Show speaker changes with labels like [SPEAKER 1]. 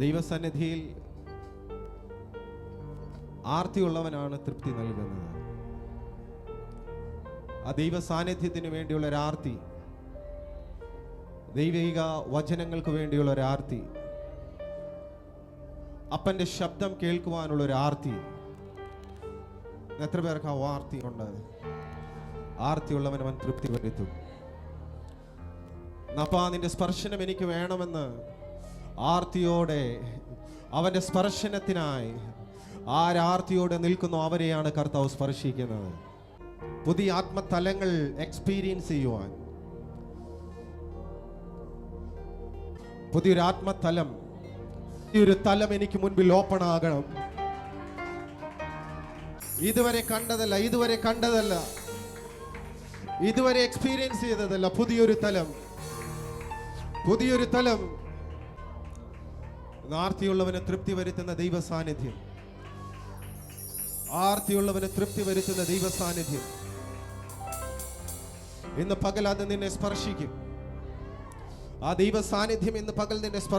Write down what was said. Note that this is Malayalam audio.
[SPEAKER 1] ദൈവസന്നിധിയിൽ ആർത്തിയുള്ളവനാണ് തൃപ്തി നൽകുന്നത്. ആ ദൈവ സാന്നിധ്യത്തിന് വേണ്ടിയുള്ള ഒരാർത്തി, ദൈവിക വചനങ്ങൾക്ക് വേണ്ടിയുള്ള ഒരാർത്തി, അപ്പന്റെ ശബ്ദം കേൾക്കുവാനുള്ള ഒരു ആർത്തി. എത്ര പേർക്ക് ആ ആർത്തി ഉണ്ട്? ആർത്തിയുള്ളവൻ അവൻ തൃപ്തി വരുത്തും. അപ്പാ, നിന്റെ സ്പർശനം എനിക്ക് വേണമെന്ന് ആർത്തിയോടെ, അവന്റെ സ്പർശനത്തിനായി ആരാർത്തിയോടെ നിൽക്കുന്നു അവരെയാണ് കർത്താവ് സ്പർശിക്കുന്നത്. പുതിയ ആത്മതലങ്ങൾ എക്സ്പീരിയൻസ് ചെയ്യുവാൻ, പുതിയൊരു ആത്മതലം, ഈ ഒരു തലം എനിക്ക് മുൻപിൽ ഓപ്പൺ ആകണം. ഇതുവരെ കണ്ടതല്ല, ഇതുവരെ എക്സ്പീരിയൻസ് ചെയ്തതല്ല. പുതിയൊരു തലം. ആർത്തിയുള്ളവന് തൃപ്തി വരുത്തുന്ന ദൈവ സാന്നിധ്യം, ഇന്ന് പകൽ അത് നിന്നെ സ്പർശിക്കും. ആ ദൈവ സാന്നിധ്യം ഇന്ന് പകൽ നിന്നെ